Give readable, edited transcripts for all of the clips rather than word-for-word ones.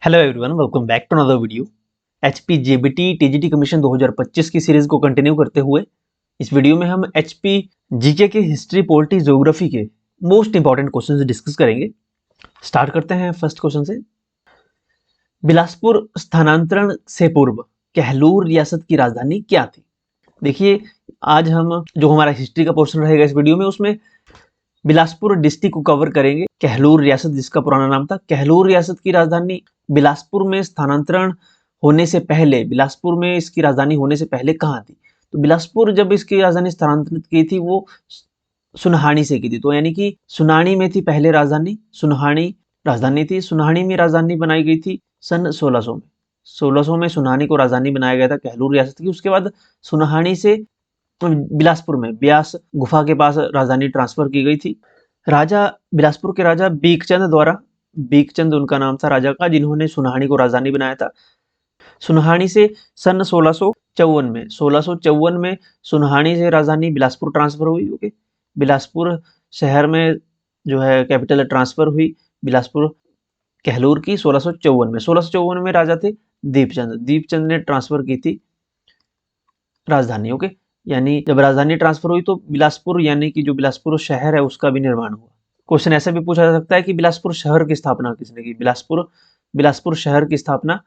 Hello everyone, welcome back to another video. HP JBT TGT commission 2025 की series को continue करते हुए इस वीडियो में हम एचपी जीके के हिस्ट्री, पॉलिटी, ज्योग्राफी के मोस्ट इंपॉर्टेंट क्वेश्चन डिस्कस करेंगे। स्टार्ट करते हैं फर्स्ट क्वेश्चन से। बिलासपुर स्थानांतरण से पूर्व कहलूर रियासत की राजधानी क्या थी? देखिए, आज हम जो हमारा हिस्ट्री का पोर्शन रहेगा इस वीडियो में, उसमें बिलासपुर डिस्ट्रिक्ट को कवर करेंगे। कहलूर रियासत, जिसका पुराना नाम था, कहलूर रियासत की राजधानी बिलासपुर में स्थानांतरण होने से पहले, बिलासपुर में इसकी राजधानी होने से पहले कहाँ थी? तो बिलासपुर जब इसकी राजधानी स्थानांतरित की थी वो सुनहानी से की थी। तो यानी कि सुनानी में थी पहले राजधानी, सुनहानी राजधानी थी। सुनहानी में राजधानी बनाई गई थी सन 1600 में। 1600 में सुनहानी को राजधानी बनाया गया था कहलूर रियासत की। उसके बाद सुनहानी से बिलासपुर में ब्यास गुफा के पास राजधानी ट्रांसफर की गई थी। राजा, बिलासपुर के राजा बीकचंद द्वारा, बीकचंद उनका नाम था राजा का, जिन्होंने सुनहानी को राजधानी बनाया था। सुनहानी से सन 1654 में सुनहानी से राजधानी बिलासपुर ट्रांसफर हुई। ओके, बिलासपुर शहर में जो है कैपिटल ट्रांसफर हुई बिलासपुर कहलूर की 1654 में। 1654 में राजा थे दीपचंद। दीपचंद ने ट्रांसफर की थी राजधानी। ओके, यानी जब राजधानी ट्रांसफर हुई तो बिलासपुर, यानी कि जो बिलासपुर शहर है उसका भी निर्माण हुआ। क्वेश्चन ऐसा भी पूछा जा सकता है कि बिलासपुर शहर की स्थापना किसने की? बिलासपुर शहर की स्थापना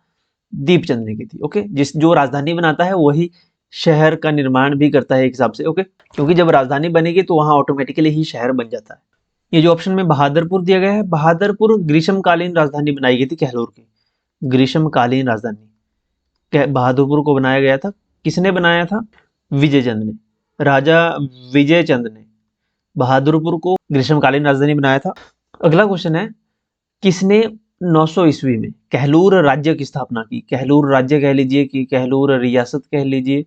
दीपचंद ने की थी। ओके, जो राजधानी बनाता है वही शहर का निर्माण भी करता है एक हिसाब से। ओके, क्योंकि जब राजधानी बनेगी तो वहां ऑटोमेटिकली ही शहर बन जाता है। ये जो ऑप्शन में बहादुरपुर दिया गया है, बहादुरपुर ग्रीष्मकालीन राजधानी बनाई गई थी कहलूर की। ग्रीष्मकालीन राजधानी बहादुरपुर को बनाया गया था। किसने बनाया था? विजयचंद ने। राजा विजयचंद ने बहादुरपुर को ग्रीष्मकालीन राजधानी बनाया था। अगला क्वेश्चन है, किसने 900 ईस्वी में कहलूर राज्य की स्थापना की? कहलूर राज्य कह लीजिए कि कहलूर रियासत कह लीजिए,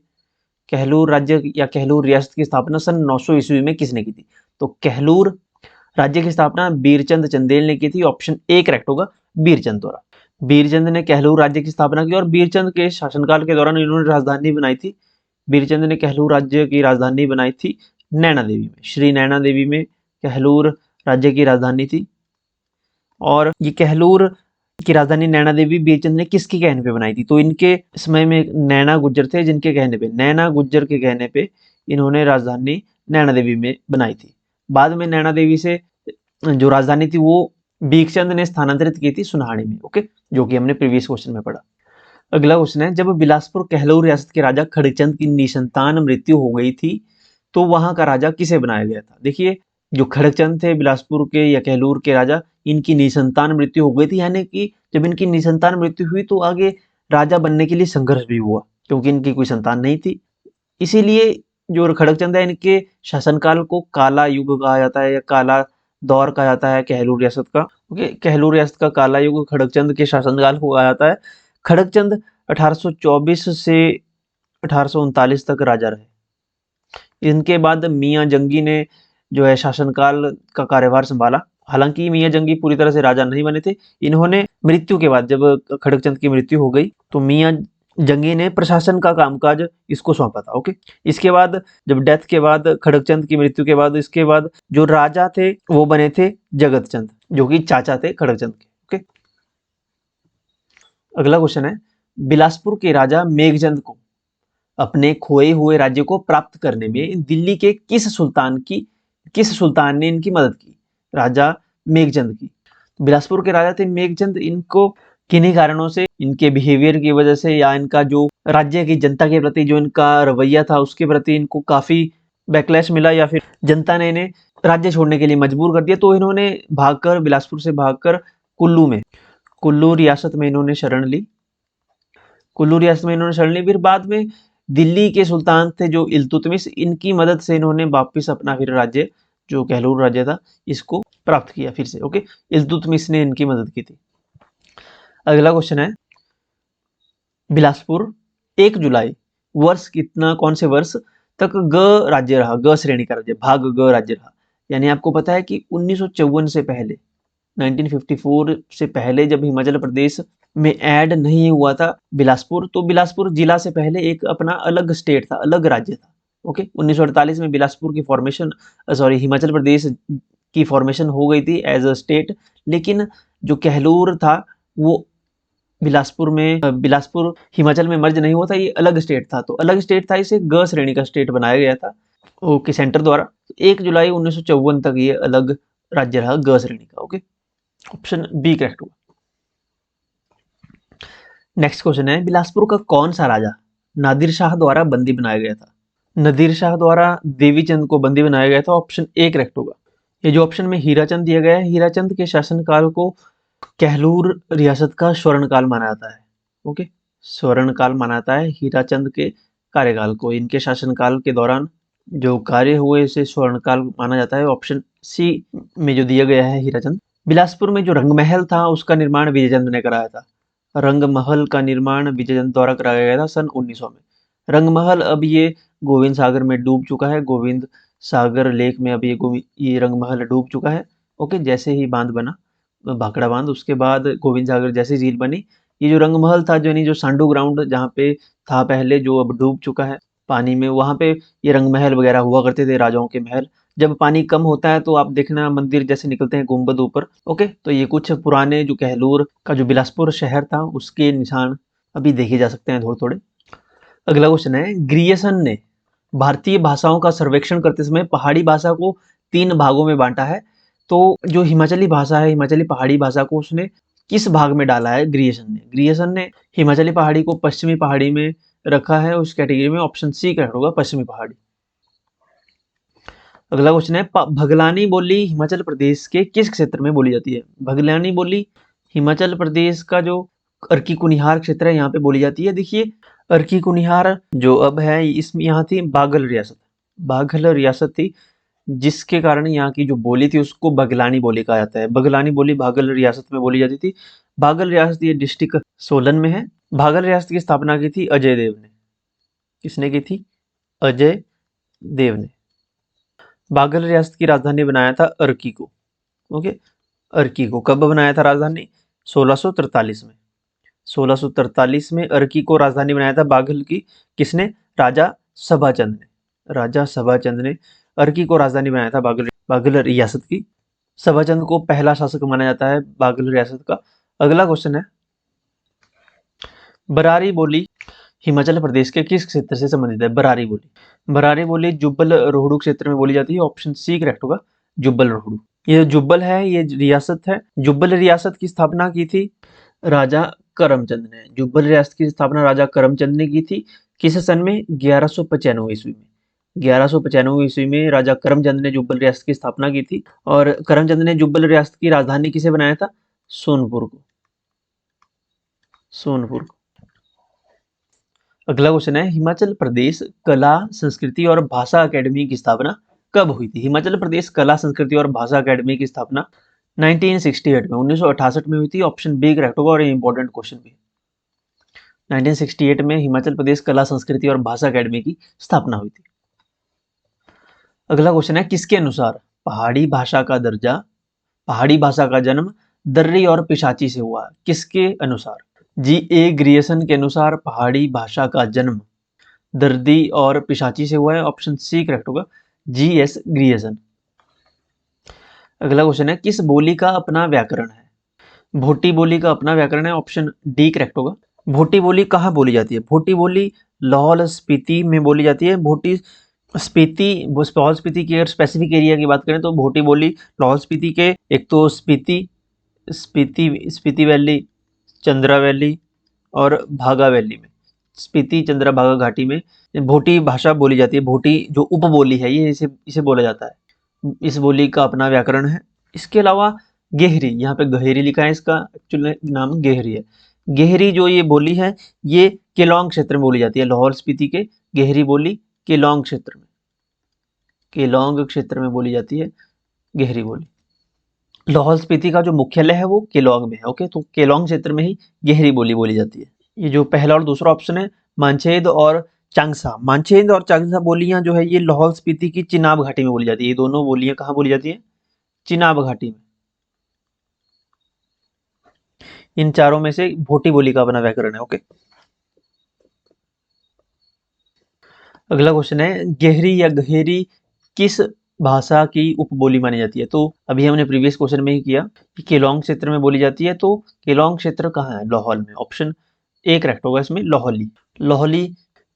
कहलूर राज्य या कहलूर रियासत की स्थापना सन 900 ईस्वी में किसने की थी? तो कहलूर राज्य की स्थापना बीरचंद चंदेल ने की थी। ऑप्शन ए करेक्ट होगा, बीरचंद द्वारा। बीरचंद ने कहलूर राज्य की स्थापना की और बीरचंद के शासनकाल के दौरान इन्होंने राजधानी बनाई थी। बीरचंद ने कहलूर राज्य की राजधानी बनाई थी नैना देवी में। श्री नैना देवी में कहलूर राज्य की राजधानी थी। और ये कहलूर की राजधानी नैना देवी बीरचंद ने किसके कहने पे बनाई थी? तो इनके समय में नैना गुज्जर थे, जिनके कहने पे, नैना गुज्जर के कहने पे इन्होंने राजधानी नैना देवी में बनाई थी। बाद में नैना देवी से जो राजधानी थी वो बीरचंद ने स्थानांतरित की थी सुनहानी में। ओके, जो कि हमने प्रीवियस क्वेश्चन में पढ़ा। अगला क्वेश्चन है, जब बिलासपुर कहलूर रियासत के राजा खड़गचंद की निसंतान मृत्यु हो गई थी तो वहां का राजा किसे बनाया गया था? देखिए, जो खड़गचंद थे बिलासपुर के या कहलूर के राजा, इनकी निसंतान मृत्यु हो गई थी। यानी कि जब इनकी निसंतान मृत्यु हुई तो आगे राजा बनने के लिए संघर्ष भी हुआ, क्योंकि इनकी कोई संतान नहीं थी। इसीलिए जो खड़गचंद है, इनके शासनकाल को काला युग कहा जाता है या काला दौर कहा जाता है कहलूर रियासत का। ओके, कहलूर रियासत का काला युग खड़गचंद के शासनकाल को कहा जाता है। खड़गचंद 1824 से 1839 तक राजा रहे। इनके बाद मियाँ जंगी ने जो है शासनकाल का कार्यभार संभाला। हालांकि मियाँ जंगी पूरी तरह से राजा नहीं बने थे। इन्होंने मृत्यु के बाद, जब खड़गचंद की मृत्यु हो गई तो मियाँ जंगी ने प्रशासन का कामकाज इसको सौंपा था। ओके, इसके बाद जब डेथ के बाद, खड़गचंद की मृत्यु के बाद, इसके बाद जो राजा थे वो बने थे जगत चंद, जो कि चाचा थे खड़गचंद के। ओके, अगला क्वेश्चन है, बिलासपुर के राजा मेघचंद को अपने खोए हुए राज्य को प्राप्त करने में दिल्ली के किस सुल्तान ने इनकी मदद की? राजा मेघचंद की। बिलासपुर के राजा थे मेघचंद। इनको किन्हीं कारणों से, इनके बिहेवियर की वजह से या इनका जो राज्य की जनता के प्रति जो इनका रवैया था उसके प्रति इनको काफी बैकलैश मिला, या फिर जनता ने इन्हें राज्य छोड़ने के लिए मजबूर कर दिया। तो इन्होंने भागकर, बिलासपुर से भागकर कुल्लू रियासत में इन्होंने शरण ली। फिर बाद में दिल्ली के सुल्तान थे जो इल्तुतमिश, इनकी मदद से इन्होंने वापस अपना फिर राज्य, जो कहलूर राज्य था, इसको प्राप्त किया फिर से। ओके, इल्तुतमिश ने इनकी मदद की थी। अगला क्वेश्चन है, बिलासपुर 1 जुलाई वर्ष कितना, कौन से वर्ष तक ग राज्य रहा? ग श्रेणी का राज्य, भाग ग राज्य रहा। यानी आपको पता है कि 1954 से पहले, 1954 से पहले जब हिमाचल प्रदेश में ऐड नहीं हुआ था बिलासपुर, तो बिलासपुर जिला से पहले एक अपना अलग स्टेट था, अलग राज्य था। ओके, 1948 में बिलासपुर की फॉर्मेशन, हिमाचल प्रदेश की फॉर्मेशन हो गई थी एज अ स्टेट। लेकिन जो कहलूर था वो बिलासपुर हिमाचल में मर्ज नहीं हुआ था, ये अलग स्टेट था, तो अलग स्टेट था, इसे ग श्रेणी का स्टेट बनाया गया था ओके सेंटर द्वारा। 1 जुलाई 1954 तक ये अलग राज्य रहा ग श्रेणी का। ओके, ऑप्शन बी करेक्ट हुआ। नेक्स्ट क्वेश्चन है, बिलासपुर का कौन सा राजा नादिर शाह द्वारा बंदी बनाया गया था? नादिर शाह द्वारा देवीचंद को बंदी बनाया गया था, ऑप्शन ए करेक्ट होगा। ये जो ऑप्शन में हीराचंद दिया गया है, हीराचंद के शासनकाल को कहलूर रियासत का स्वर्णकाल माना जाता है। ओके, स्वर्णकाल माना जाता है हीराचंद के कार्यकाल को, इनके शासनकाल के दौरान जो कार्य हुए इसे स्वर्णकाल माना जाता है। ऑप्शन सी में जो दिया गया है हीराचंद। बिलासपुर में जो रंगमहल था उसका निर्माण विजयचंद ने कराया था। रंगमहल का निर्माण विजयचंद द्वारा कराया गया था सन 1900 में। रंगमहल अब ये गोविंद सागर में डूब चुका है, गोविंद सागर लेक में अब ये रंगमहल डूब चुका है। ओके, जैसे ही बांध बना भाखड़ा बांध, उसके बाद गोविंद सागर जैसे झील बनी, ये जो रंगमहल था जो जो सांडू ग्राउंड जहाँ पे था पहले, जो अब डूब चुका है पानी में, वहाँ पे ये रंगमहल वगैरह हुआ करते थे, राजाओं के महल। जब पानी कम होता है तो आप देखना मंदिर जैसे निकलते हैं गुंबद ऊपर। ओके, तो ये कुछ पुराने जो कहलूर का जो बिलासपुर शहर था उसके निशान अभी देखे जा सकते हैं थोड़े थोड़े। अगला क्वेश्चन है, ग्रियर्सन ने भारतीय भाषाओं का सर्वेक्षण करते समय पहाड़ी भाषा को 3 भागों में बांटा है। तो जो हिमाचली भाषा है, हिमाचली पहाड़ी भाषा को उसने किस भाग में डाला है? ग्रियर्सन ने हिमाचली पहाड़ी को पश्चिमी पहाड़ी में रखा है, उस कैटेगरी में। ऑप्शन सी करेक्ट होगा, पश्चिमी पहाड़ी। अगला क्वेश्चन है, भगलानी बोली हिमाचल प्रदेश के किस क्षेत्र में बोली जाती है? भगलानी बोली हिमाचल प्रदेश का जो अर्की कुनिहार क्षेत्र है यहाँ पे बोली जाती है। देखिए, अर्की कुनिहार जो अब है इसमें यहाँ थी बाघल रियासत थी, जिसके कारण यहाँ की जो बोली थी उसको बगलानी बोली कहा जाता है। बगलानी बोली बाघल रियासत में बोली जाती थी। बाघल रियासत ये डिस्ट्रिक्ट सोलन में है। बाघल रियासत की स्थापना की थी अजय देव ने। किसने की थी? अजय देव ने। बाघल रियासत की राजधानी बनाया था अर्की को। ओके, अर्की को कब बनाया था राजधानी? 1643 में। 1643 में अर्की को राजधानी बनाया था बाघल की। किसने? राजा सभाचंद ने। राजा सभाचंद ने अर्की को राजधानी बनाया था बाघल रियासत की। सभाचंद को पहला शासक माना जाता है बाघल रियासत का। अगला क्वेश्चन है, बरारी बोली हिमाचल प्रदेश के किस क्षेत्र से संबंधित है? बरारी बोली जुब्बल रोहड़ू क्षेत्र में बोली जाती है। ऑप्शन सी करेक्ट होगा, जुब्बल रोहड़ू। ये जुब्बल है, ये रियासत है। जुब्बल रियासत की स्थापना की थी राजा करमचंद ने। जुब्बल रियासत की स्थापना राजा करमचंद ने की थी। किस सन में? 1195 ईस्वी में। 1195 ईस्वी में राजा करमचंद ने जुब्बल रियासत की स्थापना की थी। और करमचंद ने जुब्बल रियासत की राजधानी किसे बनाया था? सोनपुर को। अगला क्वेश्चन है, हिमाचल प्रदेश कला संस्कृति और भाषा अकेडमी की स्थापना कब हुई थी? हिमाचल प्रदेश कला संस्कृति और भाषा अकेडमी की स्थापना 1968 में, 1968 में हुई थी। ऑप्शन बी करेक्ट होगा, और ये इंपॉर्टेंट क्वेश्चन भी। 1968 में हिमाचल प्रदेश कला संस्कृति और भाषा अकेडमी की स्थापना हुई थी। अगला क्वेश्चन है, किसके अनुसार पहाड़ी भाषा का जन्म दर्री और पिशाची से हुआ? किसके अनुसार? जी.ए. ग्रियर्सन के अनुसार पहाड़ी भाषा का जन्म दर्दी और पिशाची से हुआ है। ऑप्शन सी करेक्ट होगा, जी.एस. ग्रियर्सन। अगला क्वेश्चन है, किस बोली का अपना व्याकरण है? भोटी बोली का अपना व्याकरण है। ऑप्शन डी करेक्ट होगा। भोटी बोली कहाँ बोली जाती है? भोटी बोली लाहौल स्पीति में बोली जाती है। लाहौल स्पीति की अगर स्पेसिफिक एरिया की बात करें तो भोटी बोली लाहौल स्पीति के, एक तो स्पीति वैली, चंद्रा वैली और भागा वैली में, स्पीति चंद्रा भागा घाटी में भोटी भाषा बोली जाती है। भोटी जो उपबोली है ये इसे बोला जाता है। इस बोली का अपना व्याकरण है। इसके अलावा गेहरी, यहाँ पे गहेरी लिखा है, इसका एक्चुअल नाम गेहरी है। गेहरी जो ये बोली है ये केलोंग क्षेत्र में बोली जाती है। लाहौल स्पीति के गेहरी बोली केलोंग क्षेत्र में बोली जाती है गेहरी बोली। लाहौल स्पीति का जो मुख्यालय है वो केलोंग में है। ओके, तो केलोंग क्षेत्र में ही गेहरी बोली जाती है। ये जो पहला और दूसरा ऑप्शन है, मानछेद और चांगसा बोलियां जो है ये लाहौल स्पीति की चिनाब घाटी में बोली जाती है। ये दोनों बोलियां कहाँ बोली जाती है? चिनाब घाटी में। इन चारों में से भोटी बोली का अपना व्याकरण है। ओके, अगला क्वेश्चन है, गेहरी या गहेरी किस भाषा की उपबोली मानी जाती है। तो अभी हमने प्रीवियस क्वेश्चन में ही किया कि केलोंग क्षेत्र में बोली जाती है, तो केलोंग क्षेत्र कहाँ है? लाहौल में। ऑप्शन ए करेक्ट होगा इसमें, लाहौली। लाहौली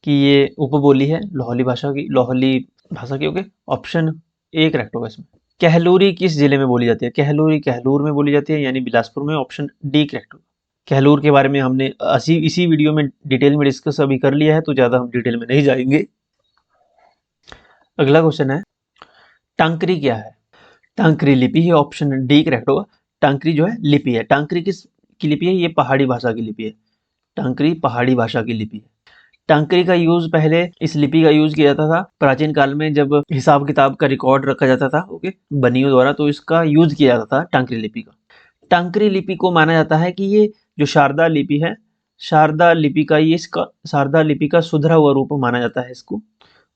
की ये उपबोली है, लाहौली भाषा की, लाहौली भाषा की। ओके, ऑप्शन ए करेक्ट होगा इसमें। कहलूरी किस जिले में बोली जाती है? कहलूरी कहलूर में बोली जाती है, यानी बिलासपुर में। ऑप्शन डी करेक्ट होगा। कहलूर के बारे में हमने इसी वीडियो में डिटेल में डिस्कस अभी कर लिया है, तो ज़्यादा हम डिटेल में नहीं जाएंगे। अगला क्वेश्चन है, टांकरी क्या है? टांकरी लिपि है, ऑप्शन डी करेक्ट होगा। टांकरी जो है लिपि है। टांकरी किस की लिपि है? ये पहाड़ी भाषा की लिपि है। टांकरी पहाड़ी भाषा की लिपि है। टांकरी का यूज पहले, इस लिपि का यूज किया जाता था प्राचीन काल में, जब हिसाब किताब का रिकॉर्ड रखा जाता था, ओके, बनियों द्वारा, तो इसका यूज किया जाता था टांकरी लिपि का। टांकरी लिपि को माना जाता है कि ये जो शारदा लिपि है, शारदा लिपि का ये इसका शारदा लिपि का सुधरा हुआ रूप माना जाता है इसको।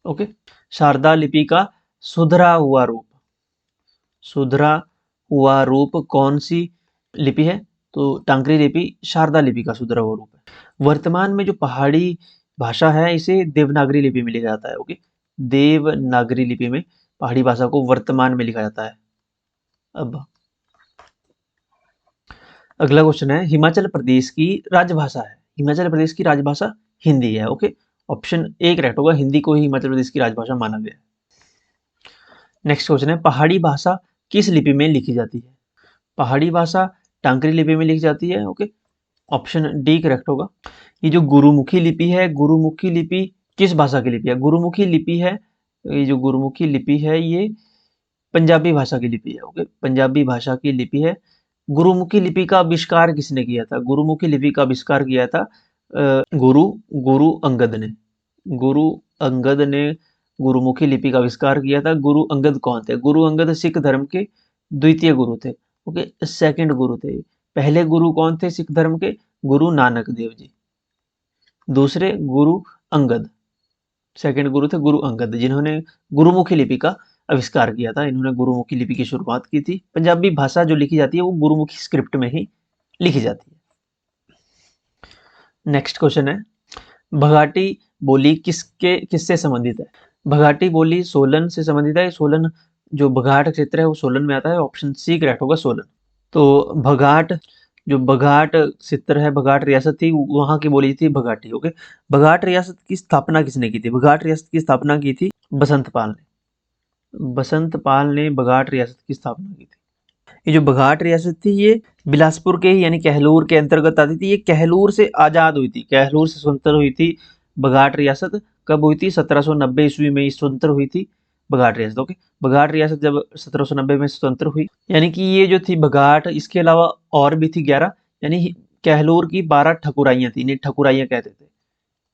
ओके, शारदा लिपि का सुधरा हुआ रूप। सुधरा हुआ रूप कौन सी लिपि है? तो टांकरी लिपि शारदा लिपि का सुधरा हुआ रूप है। वर्तमान में जो पहाड़ी भाषा है, इसे देवनागरी लिपि में लिखा जाता है। ओके, देवनागरी लिपि में पहाड़ी भाषा को वर्तमान में लिखा जाता है। अब अगला क्वेश्चन है, हिमाचल प्रदेश की राजभाषा है। हिमाचल प्रदेश की राजभाषा हिंदी है। ओके, ऑप्शन ए करेक्ट होगा, हिंदी को ही हिमाचल प्रदेश की राजभाषा माना गया है। नेक्स्ट क्वेश्चन है, पहाड़ी भाषा किस लिपि में लिखी जाती है? पहाड़ी भाषा टांकरी लिपि में लिखी जाती है। ओके, ऑप्शन डी करेक्ट होगा। ये जो गुरुमुखी लिपि है, गुरुमुखी लिपि किस भाषा की लिपि है? गुरुमुखी लिपि है, ये जो गुरुमुखी लिपि है, ये पंजाबी भाषा की लिपि है। ओके, पंजाबी भाषा की लिपि है। गुरुमुखी लिपि का आविष्कार किसने किया था? गुरुमुखी लिपि का आविष्कार किया था गुरु गुरु अंगद ने। गुरु अंगद ने गुरुमुखी लिपि का आविष्कार किया था। गुरु अंगद कौन थे? गुरु अंगद सिख धर्म के द्वितीय गुरु थे। ओके, सेकंड गुरु थे। पहले गुरु कौन थे सिख धर्म के? गुरु नानक देव जी। दूसरे गुरु अंगद, सेकंड गुरु थे गुरु अंगद, जिन्होंने गुरुमुखी लिपि का आविष्कार किया था। इन्होंने गुरुमुखी लिपि की शुरुआत की थी। पंजाबी भाषा जो लिखी जाती है वो गुरुमुखी स्क्रिप्ट में ही लिखी जाती है। नेक्स्ट क्वेश्चन है, भगाटी बोली किससे संबंधित है? भगाटी बोली सोलन से संबंधित है। सोलन जो बघाट क्षेत्र है वो सोलन में आता है। ऑप्शन सी करेक्ट होगा, सोलन। तो भगाट जो बघाट क्षेत्र है, बघाट रियासत थी, वहां की बोली थी भगाटी। ओके, बघाट रियासत की स्थापना किसने की थी? बघाट रियासत की स्थापना की थी बसंत पाल ने। बसंत पाल ने बघाट रियासत की स्थापना की थी। ये जो बघाट रियासत थी, ये बिलासपुर के ही यानी कहलूर के अंतर्गत आती थी। ये कहलूर से आजाद हुई थी, कहलूर से स्वतंत्र हुई थी बघाट रियासत। कब हुई थी? 1790 ईस्वी में स्वतंत्र हुई थी बघाट रियासत। ओके, बघाट रियासत जब 1790 में स्वतंत्र हुई, यानी कि ये जो थी बघाट, इसके अलावा और भी थी 11, यानी कहलूर की 12 ठकुराइयाँ थी। इन्हें ठकुराइयाँ कहते थे,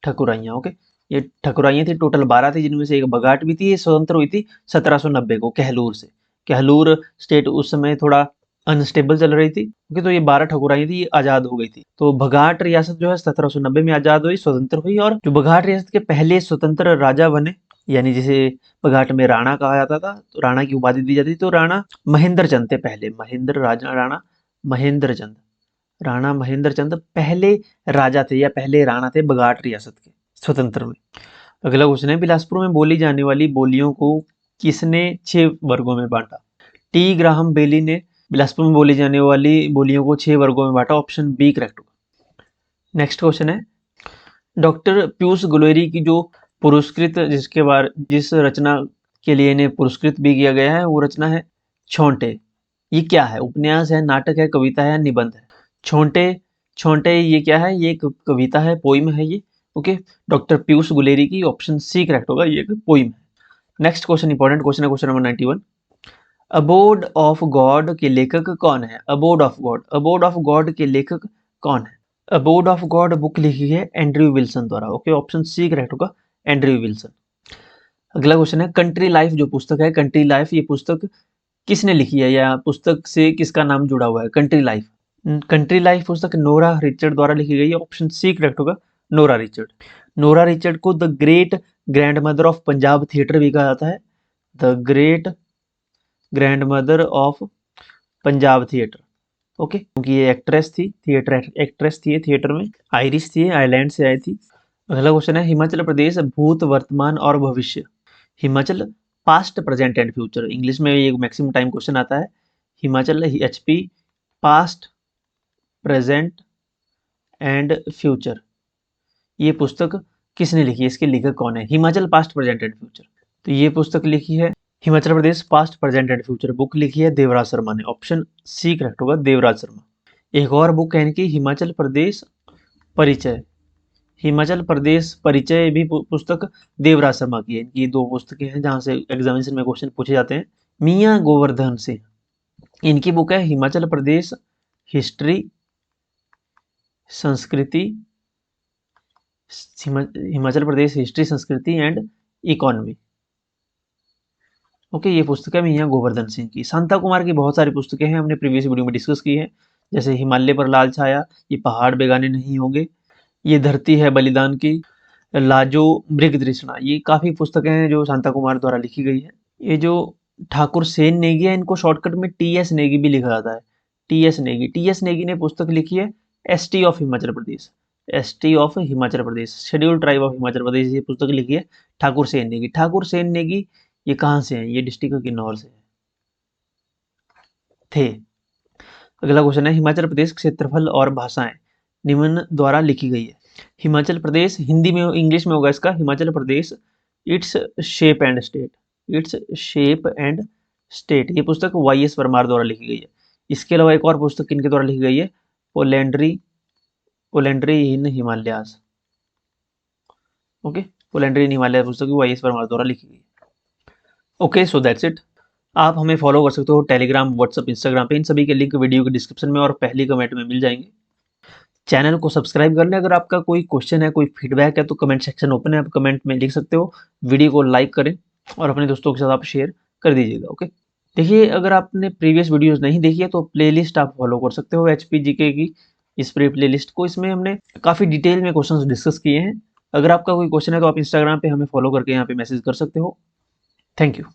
ठकुराइयाँ। ओके, ये ठकुराइयाँ थी, टोटल 12 थी, जिनमें से एक बघाट भी थी। ये स्वतंत्र हुई थी 1790 को कहलूर से। कहलूर स्टेट उस समय थोड़ा अनस्टेबल चल रही थी। ओके, तो ये 12 ठकुराइयाँ थी, ये आजाद हो गई थी। तो बघाट रियासत जो है 1790 में आजाद हुई, स्वतंत्र हुई। और जो बघाट रियासत के पहले स्वतंत्र राजा बने, यानी जिसे बघाट में राणा कहा जाता था, तो राणा की उपाधि दी जाती थी। तो राणा महेंद्र चंद थे पहले, महेंद्र राजा राणा महेंद्र चंद, राणा महेंद्र चंद पहले राजा थे या पहले राणा थे बघाट रियासत के स्वतंत्र में। अगला क्वेश्चन है, बिलासपुर में बोली जाने वाली बोलियों को किसने 6 वर्गों में बांटा? टी ग्राहम बेली ने बिलासपुर में बोली जाने वाली बोलियों को 6 वर्गों में बांटा। ऑप्शन बी करेक्ट होगा। नेक्स्ट क्वेश्चन है, डॉक्टर पीयूष गुलेरी की जो पुरस्कृत जिस रचना के लिए इन्हें पुरस्कृत भी किया गया है, वो रचना है छोंटे। ये क्या है? उपन्यास है, नाटक है, कविता है, निबंध है? छोंटे, छोंटे ये क्या है? ये एक कविता है, पोइम है ये। ओके, डॉक्टर पीयूष गुलेरी की। ऑप्शन सी करेक्ट होगा, ये एक पोइम है। नेक्स्ट क्वेश्चन इंपॉर्टेंट क्वेश्चन है, question number 91। Abode of God के लेखक कौन है? Abode of God, abode of God के लेखक कौन है? अबोर्ड ऑफ गॉड बुक लिखी है एंड्रयू विल्सन द्वारा। ओके, ऑप्शन सी करेक्ट होगा, एंड्रयू विल्सन। अगला क्वेश्चन है, कंट्री लाइफ जो पुस्तक है, कंट्री लाइफ ये पुस्तक किसने लिखी है या पुस्तक से किसका नाम जुड़ा हुआ है? कंट्री लाइफ, कंट्री लाइफ पुस्तक नोरा रिचर्ड द्वारा लिखी गई है। ऑप्शन सी करेक्ट होगा, नोरा रिचर्ड। नोरा रिचर्ड को the great grand mother of Punjab theatre भी कहा जाता है। The great grand mother of Punjab theatre. Okay, क्योंकि ये एक्ट्रेस थी, थिएटर एक्ट्रेस थी थिएटर में, आयरिश थी, आयरलैंड से आई थी। अगला क्वेश्चन है, हिमाचल प्रदेश भूत वर्तमान और भविष्य, Himachal past present and future, English में ये मैक्सिमम टाइम क्वेश्चन आता है। Himachal HP past present and future, ये पुस्तक किसने लिखी है, इसके लेखक कौन है? Himachal past present and future, तो ये पुस्तक लिखी है Himachal Pradesh past present and future, book लिखी है देवराज शर्मा ने। ऑप्शन सी करेक्ट होगा, देवराज शर्मा। एक और बुक है इनकी हिमाचल प्रदेश परिचय, हिमाचल प्रदेश परिचय भी पुस्तक देवराज शर्मा की है। इनकी दो पुस्तकें हैं जहां से एग्जामिनेशन में क्वेश्चन पूछे जाते हैं। मियां गोवर्धन सिंह, इनकी बुक है हिमाचल प्रदेश हिस्ट्री संस्कृति, हिमाचल प्रदेश हिस्ट्री संस्कृति एंड इकोनॉमी। ओके, ये पुस्तक है मियां गोवर्धन सिंह की। शांता कुमार की बहुत सारी पुस्तकें हैं, हमने प्रीवियस वीडियो में डिस्कस की है, जैसे हिमालय पर लाल छाया, ये पहाड़ बेगाने नहीं होंगे, ये धरती है बलिदान की, लाजो मृग तृष्णा, ये काफ़ी पुस्तकें हैं जो शांता कुमार द्वारा लिखी गई है। ये जो ठाकुर सेन नेगी है, इनको शॉर्टकट में TS नेगी भी लिखा जाता है, TS नेगी। TS नेगी ने पुस्तक लिखी है ST of Himachal Pradesh, ST of Himachal Pradesh, schedule tribe of Himachal Pradesh, ये पुस्तक लिखी है ठाकुर सेन नेगी। ठाकुर सेन नेगी ये कहाँ से हैं? ये डिस्ट्रिक्ट किन्नौर से थे। अगला क्वेश्चन है, हिमाचल प्रदेश क्षेत्रफल और भाषाएं निम्न द्वारा लिखी गई है। हिमाचल प्रदेश हिंदी में, इंग्लिश में होगा इसका, Himachal Pradesh its shape and state, its shape and state, ये पुस्तक YS परमार द्वारा लिखी गई है। इसके अलावा एक और पुस्तक किनके द्वारा लिखी गई है? पोलेंड्री, पोलेंड्री इन हिमालयास। ओके, पोलेंड्री इन हिमालय पुस्तक YS परमार द्वारा लिखी गई है। Okay, so that's it. आप हमें फॉलो कर सकते हो टेलीग्राम, व्हाट्सअप, इंस्टाग्राम पे, इन सभी के लिंक वीडियो के डिस्क्रिप्शन में और पहली कमेंट में मिल जाएंगे। चैनल को सब्सक्राइब कर लें। अगर आपका कोई क्वेश्चन है, कोई फीडबैक है तो कमेंट सेक्शन ओपन है, आप कमेंट में लिख सकते हो। वीडियो को लाइक करें और अपने दोस्तों के साथ आप शेयर कर दीजिएगा। ओके, देखिए अगर आपने प्रीवियस वीडियोस नहीं देखी है तो प्लेलिस्ट आप फॉलो कर सकते हो HPGK की इस प्लेलिस्ट को, इसमें हमने काफ़ी डिटेल में क्वेश्चन डिस्कस किए हैं। अगर आपका कोई क्वेश्चन है तो आप इंस्टाग्राम पे हमें फॉलो करके यहाँ पे मैसेज कर सकते हो। Thank you.